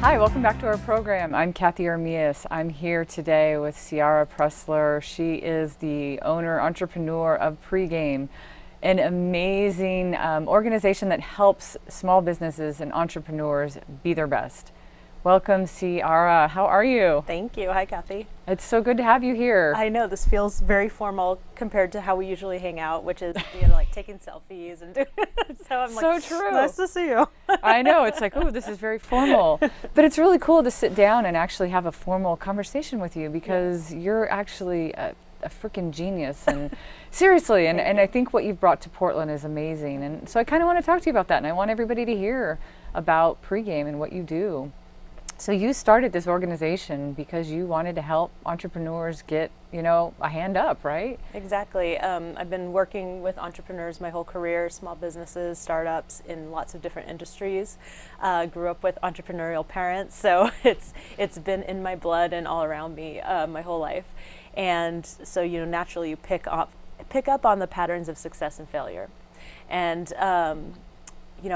Hi, welcome back to our program. I'm Cathey Armillas. I'm here today with Ciara Pressler. She is the owner, entrepreneur of Pregame, an amazing organization that helps small businesses and entrepreneurs be their best. Welcome, Ciara. How are you? Thank you. Hi, Cathey. It's so good to have you here. I know this feels very formal compared to how we usually hang out, which is like taking selfies and doing so. I'm so like, true. Nice to see you. I know. It's like, oh, this is very formal, but it's really cool to sit down and actually have a formal conversation with you because you're actually a freaking genius, and seriously, and I think what you've brought to Portland is amazing, and so I kind of want to talk to you about that, and I want everybody to hear about Pregame and what you do. So you started this organization because you wanted to help entrepreneurs get, a hand up, right? Exactly. I've been working with entrepreneurs my whole career, small businesses, startups in lots of different industries. Grew up with entrepreneurial parents, so it's been in my blood and all around me my whole life. And so, naturally you pick up on the patterns of success and failure. And, I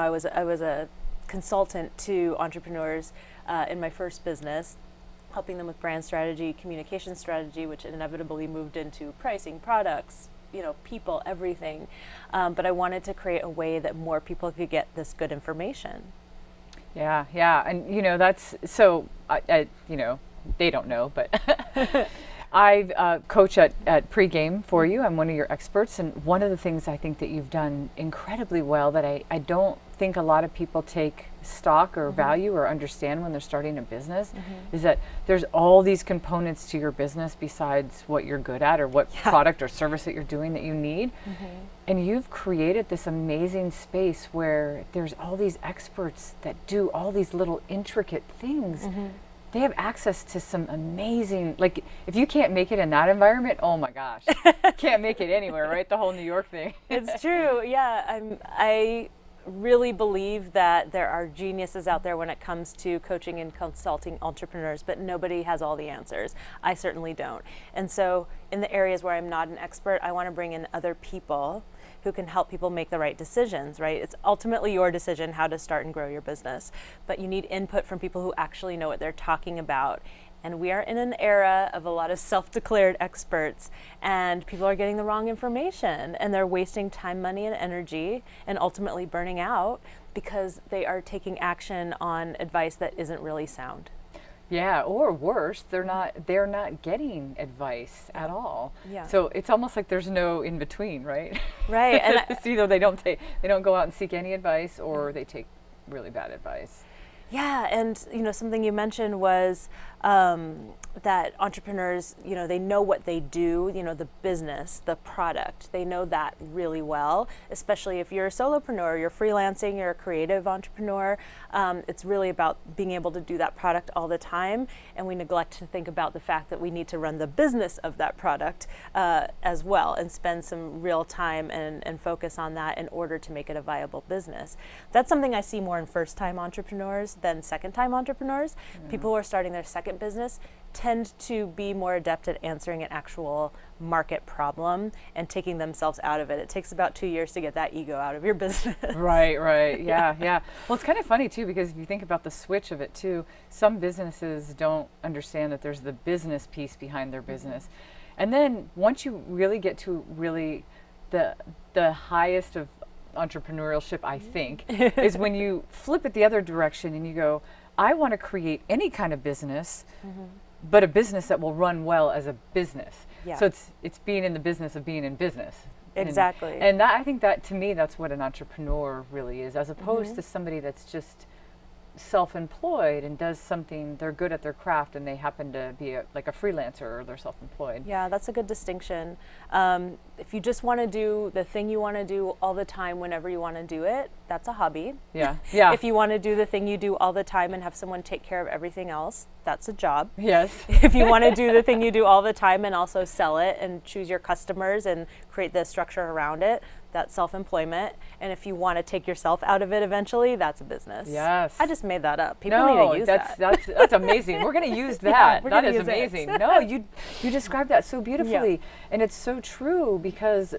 was a consultant to entrepreneurs in my first business, helping them with brand strategy, communication strategy, which inevitably moved into pricing, products, people, everything. But I wanted to create a way that more people could get this good information. Yeah. And, that's, so, they don't know, but I coach at Pregame for you. I'm one of your experts. And one of the things I think that you've done incredibly well that I don't think a lot of people take stock or value or understand when they're starting a business is that there's all these components to your business besides what you're good at or what product or service that you're doing that you need. And you've created this amazing space where there's all these experts that do all these little intricate things. They have access to some amazing, like if you can't make it in that environment, oh my gosh, can't make it anywhere, right? The whole New York thing. It's true, yeah. I really believe that there are geniuses out there when it comes to coaching and consulting entrepreneurs, but nobody has all the answers. I certainly don't. And so in the areas where I'm not an expert, I want to bring in other people who can help people make the right decisions, right? It's ultimately your decision how to start and grow your business, but you need input from people who actually know what they're talking about. And we are in an era of a lot of self-declared experts, and people are getting the wrong information, and they're wasting time, money, and energy, and ultimately burning out because they are taking action on advice that isn't really sound. Yeah, or worse, they're not getting advice at all. Yeah. So it's almost like there's no in between, right? Right. And it's either they don't go out and seek any advice, or they take really bad advice. Yeah, and something you mentioned was that entrepreneurs, they know what they do, the business, the product, they know that really well, especially if you're a solopreneur, you're freelancing, you're a creative entrepreneur. It's really about being able to do that product all the time, and we neglect to think about the fact that we need to run the business of that product as well and spend some real time and focus on that in order to make it a viable business. That's something I see more in first-time entrepreneurs than second-time entrepreneurs. People who are starting their second business tend to be more adept at answering an actual market problem and taking themselves out of it. It takes about 2 years to get that ego out of your business. Right. Yeah. Well, it's kind of funny too, because if you think about the switch of it too, some businesses don't understand that there's the business piece behind their business. And then once you really get to really the highest of entrepreneurship, I think, is when you flip it the other direction and you go, I want to create any kind of business, but a business that will run well as a business. Yeah. So it's being in the business of being in business. Exactly. And that, I think that, to me, that's what an entrepreneur really is, as opposed to somebody that's just self-employed and does something, they're good at their craft and they happen to be like a freelancer, or they're self-employed. Yeah, that's a good distinction. If you just want to do the thing you want to do all the time whenever you want to do it, that's a hobby. Yeah. If you want to do the thing you do all the time and have someone take care of everything else, that's a job. Yes. If you want to do the thing you do all the time and also sell it and choose your customers and create the structure around it, that's self-employment. And if you want to take yourself out of it eventually, that's a business. Yes. I just made that up. People need to use that. That's amazing. We're going to use that. That is amazing. No, you described that so beautifully. Yeah. And it's so true, because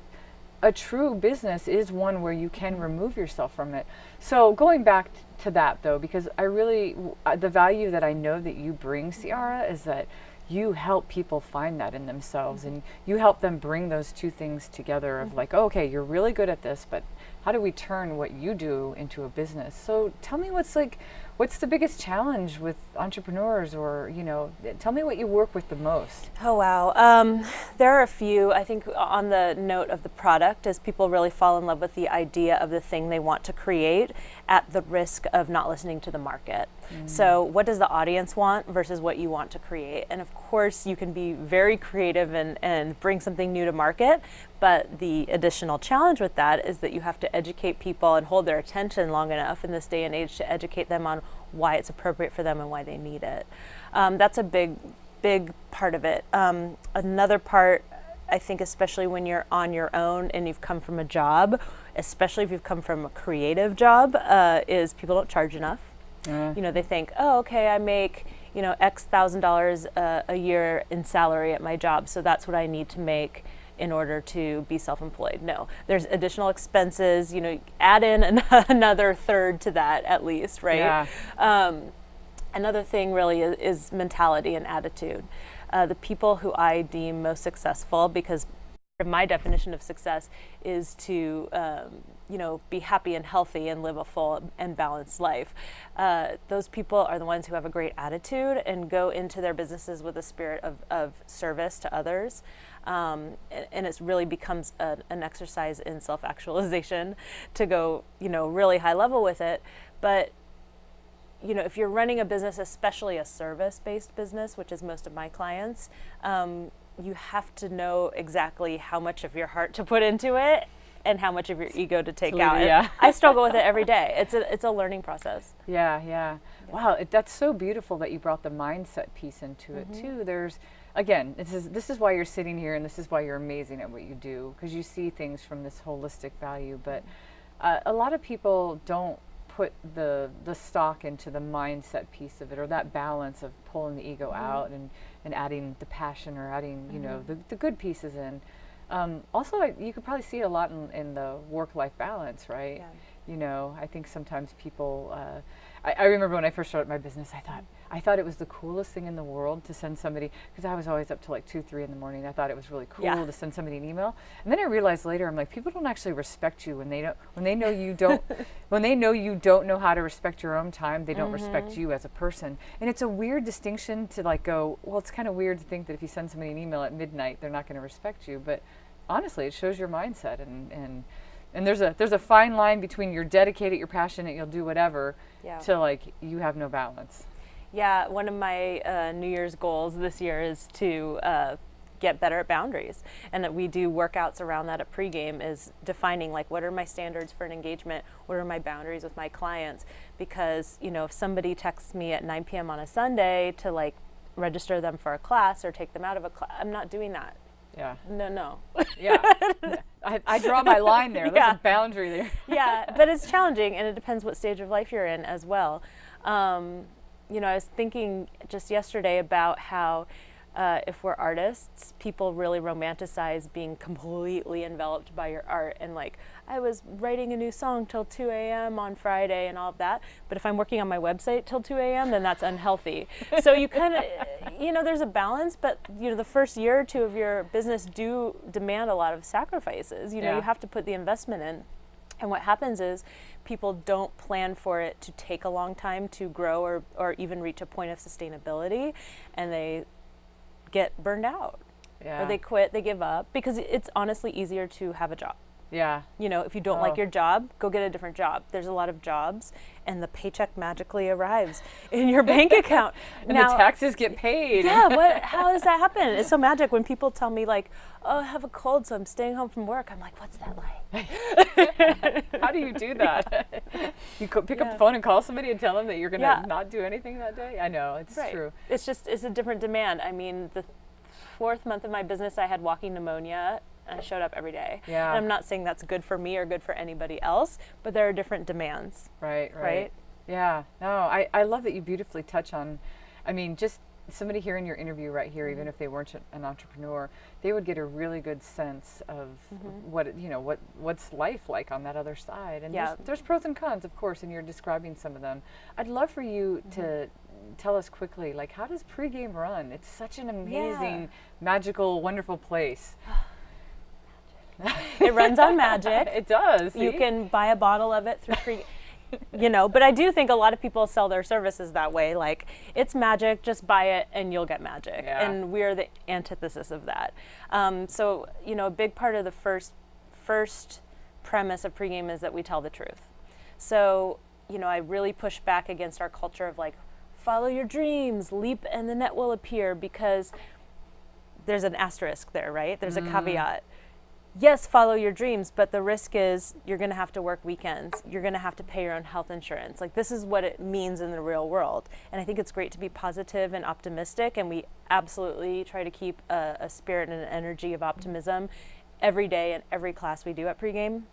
a true business is one where you can remove yourself from it. So going back to that though, because I really, the value that I know that you bring, Ciara, is that you help people find that in themselves, and you help them bring those two things together of like, oh, okay, you're really good at this, but how do we turn what you do into a business? So tell me what's the biggest challenge with entrepreneurs, or, you know, tell me what you work with the most. Oh, wow. There are a few. I think on the note of the product, as people really fall in love with the idea of the thing they want to create at the risk of not listening to the market. So what does the audience want versus what you want to create? And of course, you can be very creative and bring something new to market, but the additional challenge with that is that you have to educate people and hold their attention long enough in this day and age to educate them on why it's appropriate for them and why they need it. That's a big part of it. Another part, I think, especially when you're on your own and you've come from a job, especially if you've come from a creative job, is people don't charge enough. You know, they think, oh, okay, I make, you know, X $1,000 a year in salary at my job, so that's what I need to make in order to be self-employed. No, there's additional expenses, you know, add in another third to that at least, right? Yeah. Another thing really is mentality and attitude. The people who I deem most successful, because my definition of success is to, you know, be happy and healthy and live a full and balanced life. Those people are the ones who have a great attitude and go into their businesses with a spirit of service to others. And it really becomes an exercise in self-actualization to go, you know, really high level with it. But, you know, if you're running a business, especially a service-based business, which is most of my clients, you have to know exactly how much of your heart to put into it and how much of your ego to take out. Yeah. I struggle with it every day. It's a learning process. Yeah. Wow, that's so beautiful that you brought the mindset piece into it too. There's, again, this is why you're sitting here, and this is why you're amazing at what you do, because you see things from this holistic value. But a lot of people don't put the stock into the mindset piece of it, or that balance of pulling the ego out and adding the passion, or adding, you know, the good pieces in. Also, you could probably see it a lot in the work-life balance, right? Yeah. You know, I think sometimes people, I remember when I first started my business, I thought it was the coolest thing in the world to send somebody, because I was always up to like 2, 3 in the morning. I thought it was really cool to send somebody an email. And then I realized later, I'm like, people don't actually respect you when they know you don't when they know you don't know how to respect your own time. They don't respect you as a person. And it's a weird distinction to like go, well, it's kind of weird to think that if you send somebody an email at midnight, they're not going to respect you. But honestly, it shows your mindset, and there's a fine line between you're dedicated, you're passionate, you'll do whatever, to like you have no balance. Yeah, one of my New Year's goals this year is to get better at boundaries, and that we do workouts around that at pregame, is defining like what are my standards for an engagement, what are my boundaries with my clients, because, you know, if somebody texts me at 9 p.m. on a Sunday to like register them for a class or take them out of a class, I'm not doing that. Yeah. No. Yeah. I draw my line there. There's a boundary there. Yeah, but it's challenging, and it depends what stage of life you're in as well. You know, I was thinking just yesterday about how if we're artists, people really romanticize being completely enveloped by your art, and like, I was writing a new song till 2 a.m. on Friday and all of that, but if I'm working on my website till 2 a.m., then that's unhealthy. So you kind of, you know, there's a balance, but, you know, the first year or two of your business do demand a lot of sacrifices. You know, you have to put the investment in. And what happens is people don't plan for it to take a long time to grow or even reach a point of sustainability, and they get burned out. Or they quit, they give up, because it's honestly easier to have a job. Yeah. You know, if you don't like your job, go get a different job. There's a lot of jobs, and the paycheck magically arrives in your bank account. And now, the taxes get paid. Yeah, how does that happen? It's so magic when people tell me like, oh, I have a cold, so I'm staying home from work. I'm like, what's that like? How do you do that? You pick up the phone and call somebody and tell them that you're going to not do anything that day? I know, it's true. It's a different demand. I mean, the 4th month of my business, I had walking pneumonia. I showed up every day. Yeah. And I'm not saying that's good for me or good for anybody else, but there are different demands. Right? Yeah. No, I love that you beautifully touch on, I mean, just somebody hearing your interview right here, even if they weren't an entrepreneur, they would get a really good sense of what, you know, what's life like on that other side. And there's pros and cons, of course, and you're describing some of them. I'd love for you to tell us quickly, like, how does Pregame run? It's such an amazing, magical, wonderful place. It runs on magic. It does. You can buy a bottle of it through Pregame. You know, but I do think a lot of people sell their services that way. Like, it's magic, just buy it and you'll get magic. Yeah. And we're the antithesis of that. So, you know, a big part of the first premise of Pregame is that we tell the truth. So, you know, I really push back against our culture of like, follow your dreams, leap and the net will appear, because there's an asterisk there, right? There's a caveat. Yes, follow your dreams, but the risk is you're going to have to work weekends. You're going to have to pay your own health insurance. Like, this is what it means in the real world. And I think it's great to be positive and optimistic, and we absolutely try to keep a spirit and an energy of optimism every day in every class we do at Pregame.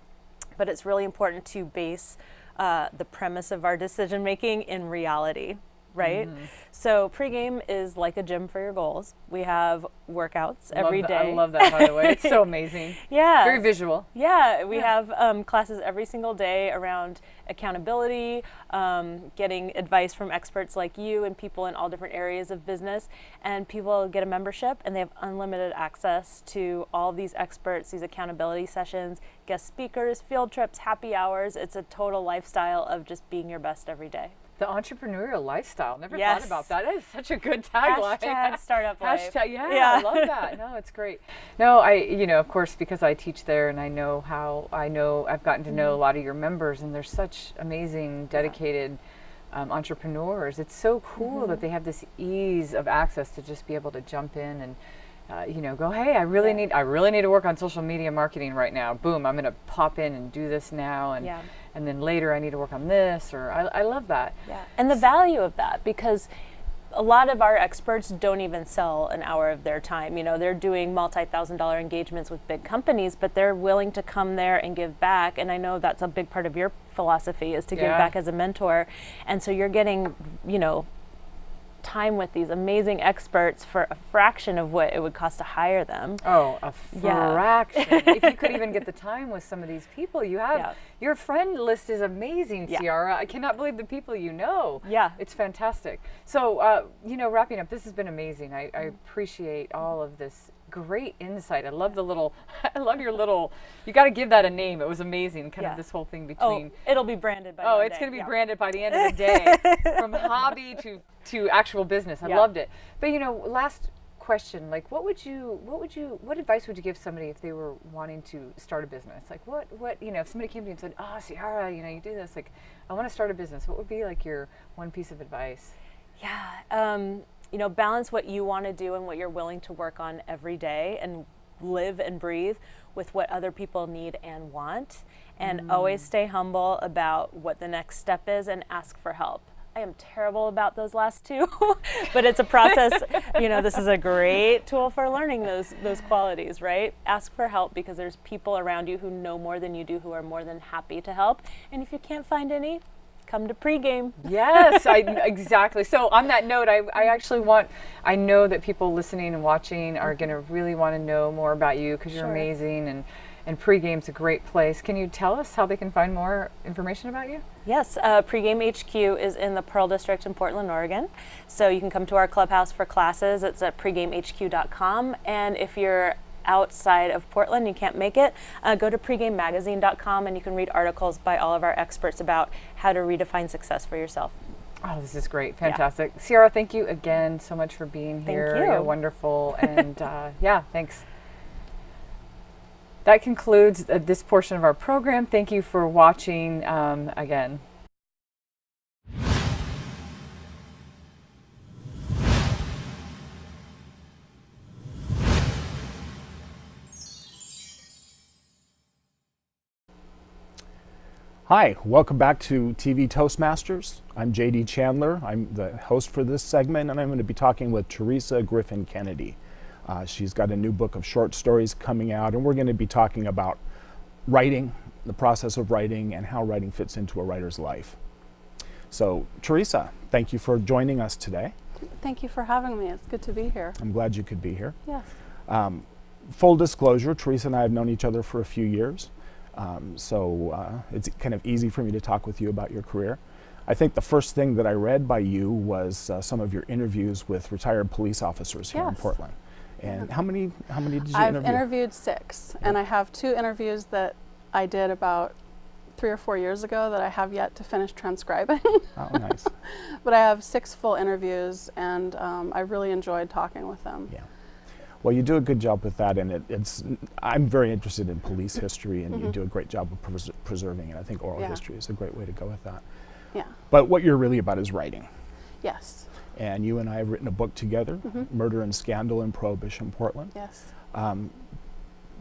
But it's really important to base the premise of our decision making in reality. Right? So Pregame is like a gym for your goals. We have workouts every day. I love that, by the way. It's so amazing. Yeah. Very visual. Yeah. We have classes every single day around accountability, getting advice from experts like you and people in all different areas of business. And people get a membership and they have unlimited access to all these experts, these accountability sessions, guest speakers, field trips, happy hours. It's a total lifestyle of just being your best every day. The entrepreneurial lifestyle. Never thought about that. That is such a good tagline. Hashtag startup life. Hashtag, I love that. No, it's great. No, you know, of course, because I teach there and I've gotten to know a lot of your members, and they're such amazing, dedicated entrepreneurs. It's so cool that they have this ease of access to just be able to jump in and you know, go, hey, I really need to work on social media marketing right now. Boom, I'm going to pop in and do this now, and then later I need to work on this. Or I love that. Yeah, and the value of that, because a lot of our experts don't even sell an hour of their time. You know, they're doing multi-$1,000 engagements with big companies, but they're willing to come there and give back. And I know that's a big part of your philosophy, is to give back as a mentor. And so you're getting, you know, time with these amazing experts for a fraction of what it would cost to hire them. Oh, a fraction. If you could even get the time with some of these people you have. Your friend list is amazing, Ciara. I cannot believe the people you know. Yeah. It's fantastic. So, you know, wrapping up, this has been amazing. I appreciate all of this great insight. I love I love your little, you got to give that a name. It was amazing, kind of this whole thing between. Oh, it'll be branded by Monday. It's going to be branded by the end of the day, from hobby to actual business. I loved it. But, you know, last question, like, what advice would you give somebody if they were wanting to start a business? Like, what, you know, if somebody came to you and said, oh, Ciara, you know, you do this, like, I want to start a business. What would be like your one piece of advice? Yeah. You know, balance what you want to do and what you're willing to work on every day, and live and breathe with what other people need and want. And always stay humble about what the next step is, and ask for help. I am terrible about those last two, but it's a process. You know, this is a great tool for learning those qualities, right? Ask for help, because there's people around you who know more than you do, who are more than happy to help. And if you can't find any, come to Pregame. Yes, exactly. So on that note, I know that people listening and watching are going to really want to know more about you, because you're amazing, and Pregame's a great place. Can you tell us how they can find more information about you? Yes, Pregame HQ is in the Pearl District in Portland, Oregon. So you can come to our clubhouse for classes. It's at pregamehq.com. And if you're outside of Portland, you can't make it, go to pregamemagazine.com, and you can read articles by all of our experts about how to redefine success for yourself. Oh, this is great. Fantastic. Ciara, thank you again so much for being here. Thank you. You're wonderful. And thanks. That concludes this portion of our program. Thank you for watching again. Hi, welcome back to TV Toastmasters. I'm JD Chandler. I'm the host for this segment, and I'm going to be talking with Theresa Griffin Kennedy. She's got a new book of short stories coming out, and we're going to be talking about writing, the process of writing, and how writing fits into a writer's life. So, Theresa, thank you for joining us today. Thank you for having me. It's good to be here. I'm glad you could be here. Yes. Full disclosure, Theresa and I have known each other for a few years, so it's kind of easy for me to talk with you about your career. I think the first thing that I read by you was some of your interviews with retired police officers here in Portland. And how many did you interview? I've interviewed 6, and I have 2 interviews that I did about 3 or 4 years ago that I have yet to finish transcribing. Oh, nice. But I have 6 full interviews, and I really enjoyed talking with them. Yeah. Well, you do a good job with that, and I'm very interested in police history, and you do a great job of preserving it. I think oral history is a great way to go with that. Yeah. But what you're really about is writing. Yes. And you and I have written a book together, Murder and Scandal in Prohibition Portland. Yes.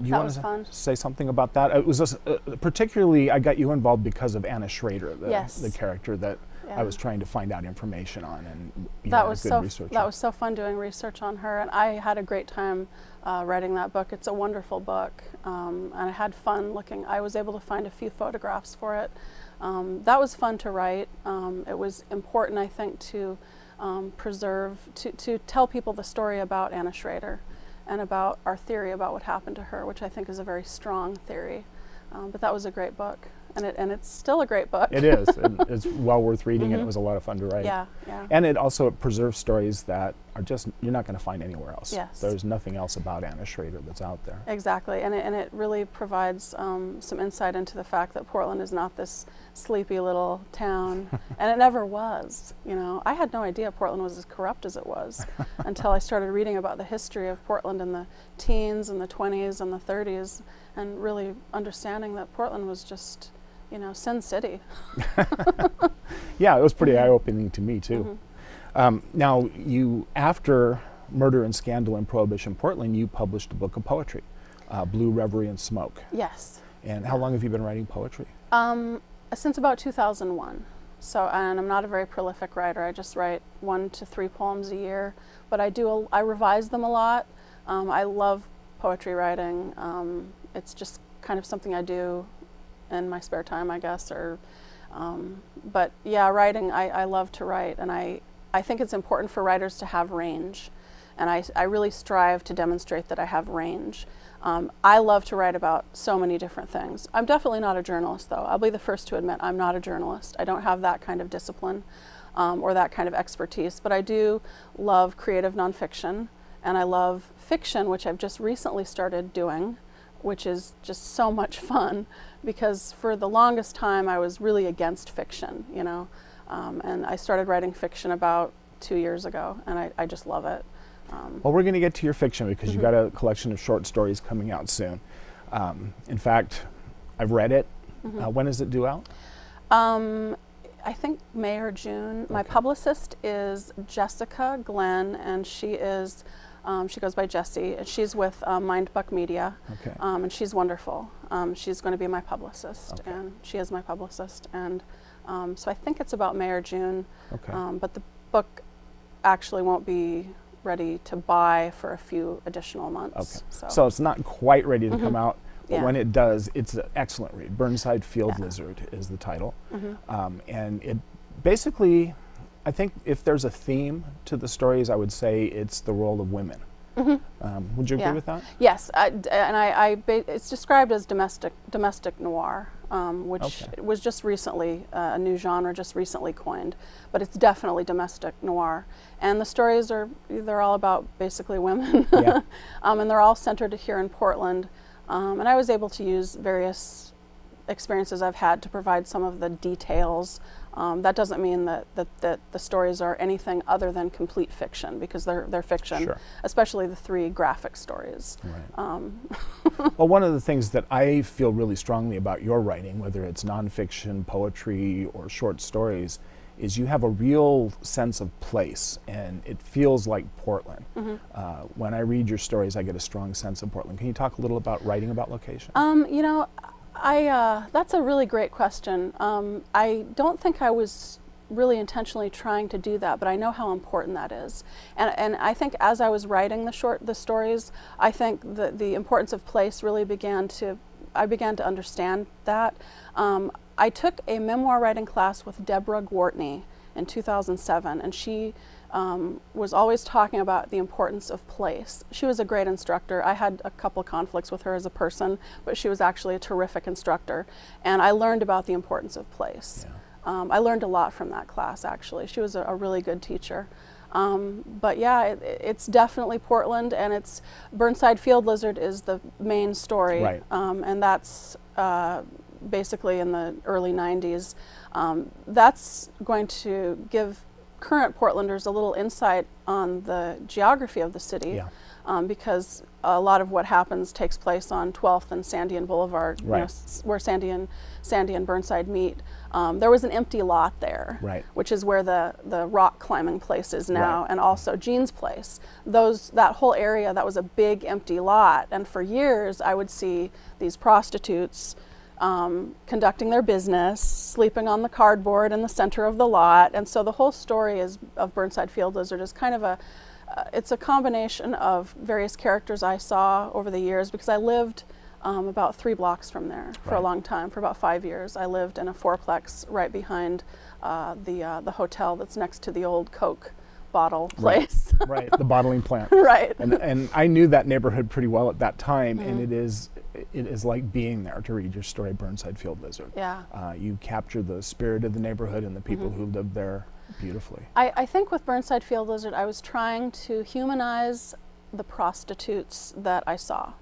You That want was to fun. say something about that? It was particularly, I got you involved because of Anna Schrader, the character that I was trying to find out information on, and you that had was a good researcher. That was so fun doing research on her, and I had a great time writing that book. It's a wonderful book, and I had fun looking. I was able to find a few photographs for it. That was fun to write. It was important, I think, to preserve, to tell people the story about Anna Schrader and about our theory about what happened to her, which I think is a very strong theory. But that was a great book, and it's still a great book. It is. It's well worth reading, and it was a lot of fun to write. Yeah, yeah. And it also preserves stories that are just, you're not going to find anywhere else. Yes. There's nothing else about Anna Schrader that's out there. Exactly, and it really provides some insight into the fact that Portland is not this sleepy little town, and it never was. You know, I had no idea Portland was as corrupt as it was until I started reading about the history of Portland in the teens and the 20s and the 30s, and really understanding that Portland was just, Sin City. Yeah, it was pretty eye-opening to me too. Now, after Murder and Scandal in Prohibition Portland, you published a book of poetry, Blue Reverie and Smoke. Yes. And how long have you been writing poetry? Since about 2001. And I'm not a very prolific writer. I just write 1 to 3 poems a year, but I revise them a lot. I love poetry writing. It's just kind of something I do in my spare time, I guess. But yeah, writing, I love to write, and I think it's important for writers to have range, and I really strive to demonstrate that I have range. I love to write about so many different things. I'm definitely not a journalist, though. I'll be the first to admit I'm not a journalist. I don't have that kind of discipline or that kind of expertise, but I do love creative nonfiction, and I love fiction, which I've just recently started doing, which is just so much fun, because for the longest time I was really against fiction, and I started writing fiction about 2 years ago, and I just love it. Well, we're going to get to your fiction because you've got a collection of short stories coming out soon. In fact, I've read it. When is it due out? I think May or June. Okay. My publicist is Jessica Glenn, and she goes by Jessie, and she's with Mindbuck Media, and she's wonderful. She's going to be my publicist, and she is my publicist, and so I think it's about May or June, but the book actually won't be ready to buy for a few additional months. So it's not quite ready to come out, but when it does, it's an excellent read. Burnside Field Lizard is the title, and it basically, I think if there's a theme to the stories, I would say it's the role of women. Would you agree with that? Yes, it's described as domestic noir, which was just recently a new genre, just recently coined, but it's definitely domestic noir. And the stories they're all about basically women, and they're all centered here in Portland. And I was able to use various experiences I've had to provide some of the details. That doesn't mean that the stories are anything other than complete fiction, because they're fiction, especially the 3 graphic stories. Right. Well, one of the things that I feel really strongly about your writing, whether it's nonfiction, poetry, or short stories, is you have a real sense of place, and it feels like Portland. When I read your stories, I get a strong sense of Portland. Can you talk a little about writing about location? That's a really great question. I don't think I was really intentionally trying to do that, but I know how important that is. And I think as I was writing the stories, I think the importance of place really I began to understand that. I took a memoir writing class with Deborah Gwartney, in 2007, and she was always talking about the importance of place. She was a great instructor. I had a couple conflicts with her as a person, but she was actually a terrific instructor, and I learned about the importance of place. Yeah. I learned a lot from that class, actually. She was a really good teacher. But yeah, it's definitely Portland, and it's Burnside Field Lizard is the main story, Right. And that's basically in the early 90s. That's going to give current Portlanders a little insight on the geography of the city, Yeah. because a lot of what happens takes place on 12th and Sandian Boulevard, Right. where Sandy and Burnside meet. There was an empty lot there, Right. which is where the rock climbing place is now, Right. and also Jean's place. That whole area, that was a big empty lot, and for years I would see these prostitutes conducting their business, sleeping on the cardboard in the center of the lot, and so the whole story of Burnside Field Lizard is kind of it's a combination of various characters I saw over the years, because I lived about 3 blocks from there for a Right. long time, for about 5 years. I lived in a fourplex right behind the hotel that's next to the old Coke bottle place. Right, the bottling plant. Right. And I knew that neighborhood pretty well at that time, and it is like being there to read your story, Burnside Field Lizard. Yeah. You capture the spirit of the neighborhood and the people who live there beautifully. I think with Burnside Field Lizard, I was trying to humanize the prostitutes that I saw,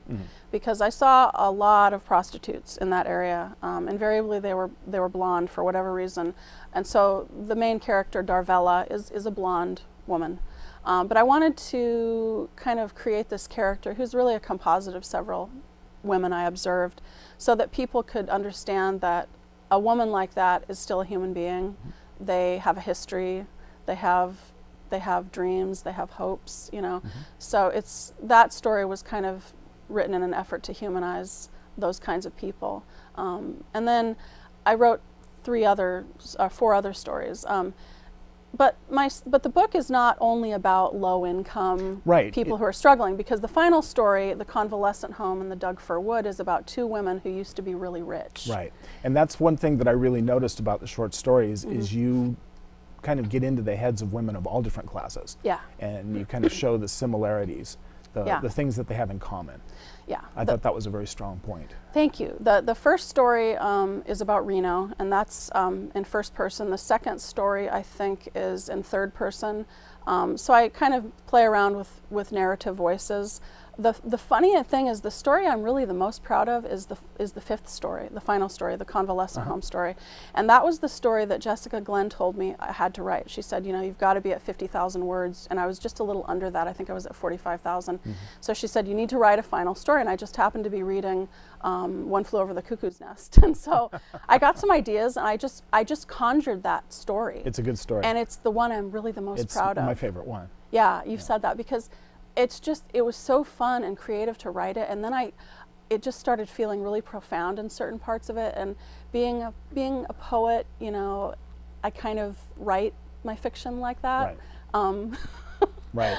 because I saw a lot of prostitutes in that area. Invariably, they were blonde for whatever reason, and so the main character, Darvella, is a blonde woman. But I wanted to kind of create this character who's really a composite of several women I observed, so that people could understand that a woman like that is still a human being. They have a history. They have dreams, they have hopes, you know. So that story was kind of written in an effort to humanize those kinds of people. And then I wrote 4 other stories. But the book is not only about low-income Right. people who are struggling, because the final story, The Convalescent Home in the Doug Fir Wood, is about 2 women who used to be really rich. Right. And that's one thing that I really noticed about the short stories is you kind of get into the heads of women of all different classes. Yeah. And you kind of show the similarities, the things that they have in common. Yeah. I thought that was a very strong point. Thank you. The first story is about Reno, and that's in first person. The second story, I think, is in third person. So I kind of play around with narrative voices. The funny thing is, the story I'm really the most proud of is the fifth story, the final story, the convalescent home story. And that was the story that Jessica Glenn told me I had to write. She said, you know, you've got to be at 50,000 words. And I was just a little under that. I think I was at 45,000. So she said, you need to write a final story. And I just happened to be reading One Flew Over the Cuckoo's Nest. And so I got some ideas, and I just conjured that story. It's a good story. And it's the one I'm really the most proud of. It's my favorite one. Yeah, you've said that, because it was so fun and creative to write it, and then it just started feeling really profound in certain parts of it. And being a poet, you know, I kind of write my fiction like that. Right. Right.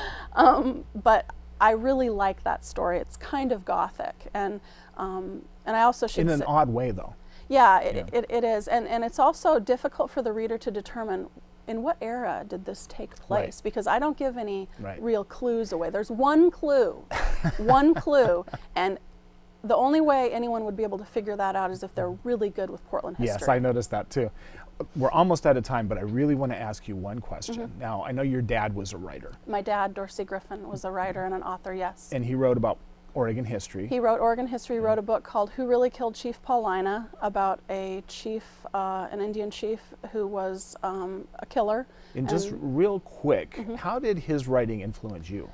But I really like that story. It's kind of gothic, and I also should In an say, odd way, though. yeah, it is, and it's also difficult for the reader to determine in what era did this take place, Right. because I don't give any Right. real clues away. There's one clue, and the only way anyone would be able to figure that out is if they're really good with Portland history. Yes, I noticed that too. We're almost out of time, but I really want to ask you one question. Now, I know your dad was a writer. My dad, Dorsey Griffin, was a writer and an author, yes. And he wrote about Oregon history. He wrote Oregon history, wrote a book called Who Really Killed Chief Paulina, about a chief, an Indian chief who was a killer. And just real quick, how did his writing influence you?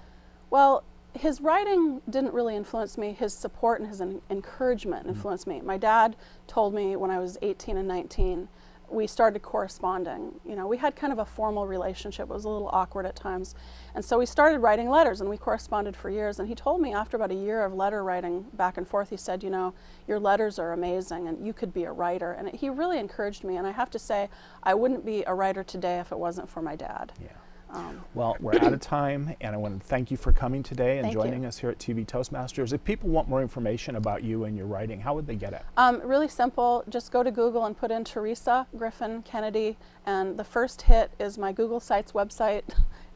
Well, his writing didn't really influence me. His support and his encouragement influenced me. My dad told me when I was 18 and 19, we started corresponding. You know, we had kind of a formal relationship. It was a little awkward at times. And so we started writing letters, and we corresponded for years. And he told me after about a year of letter writing back and forth, he said, you know, your letters are amazing and you could be a writer. And he really encouraged me. And I have to say, I wouldn't be a writer today if it wasn't for my dad. Yeah. Well, we're out of time, and I want to thank you for coming today and Thank joining you. us here at TV Toastmasters. If people want more information about you and your writing, how would they get it? Really simple. Just go to Google and put in Theresa Griffin Kennedy, and the first hit is my Google Sites website,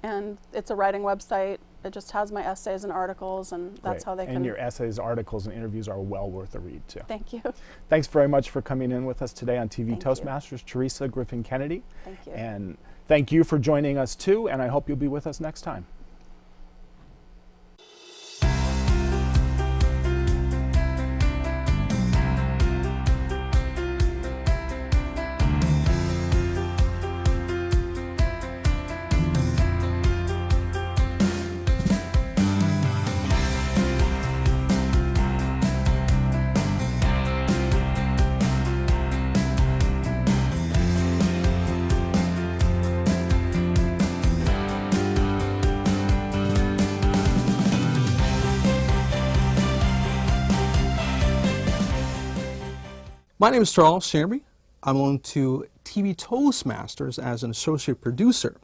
and it's a writing website. It just has my essays and articles, and that's Great. how they can. And your essays, articles, and interviews are well worth a read, too. Thank you. Thanks very much for coming in with us today on TV Thank you. Toastmasters, Theresa Griffin Kennedy. Thank you. And thank you for joining us, too, and I hope you'll be with us next time. My name is Charles Shamby. I'm on to TV Toastmasters as an associate producer.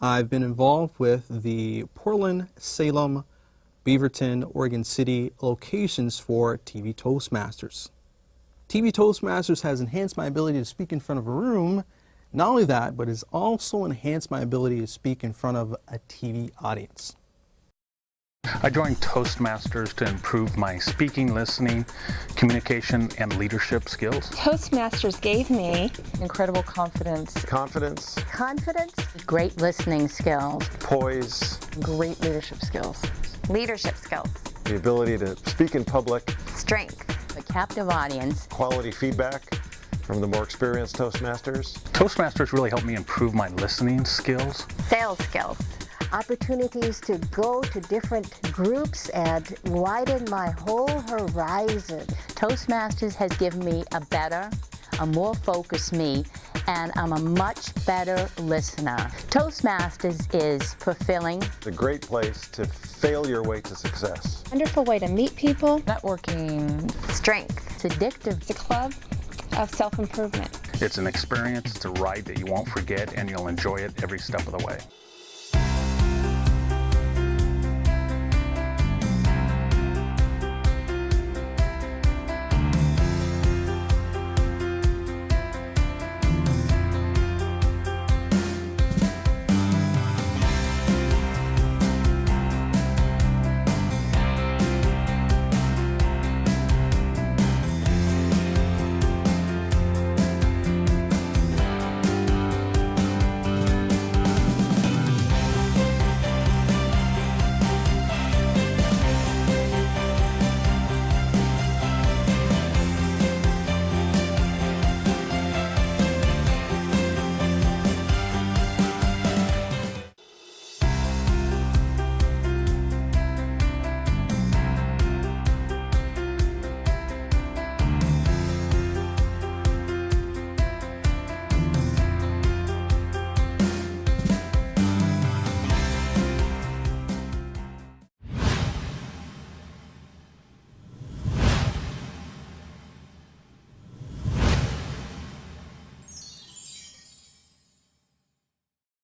I've been involved with the Portland, Salem, Beaverton, Oregon City locations for TV Toastmasters. TV Toastmasters has enhanced my ability to speak in front of a room. Not only that, but it's also enhanced my ability to speak in front of a TV audience. I joined Toastmasters to improve my speaking, listening, communication, and leadership skills. Toastmasters gave me Incredible confidence, Confidence, confidence, Great listening skills, poise, great leadership skills. leadership skills, the ability to speak in public, strength, a captive audience, quality feedback from the more experienced Toastmasters. Toastmasters really helped me improve my listening skills. sales skills, opportunities to go to different groups and widen my whole horizon. Toastmasters has given me a more focused me, and I'm a much better listener. Toastmasters is fulfilling. It's a great place to fail your way to success. wonderful way to meet people, Networking. strength. It's addictive. It's a club of self-improvement. It's an experience, it's a ride that you won't forget, and you'll enjoy it every step of the way.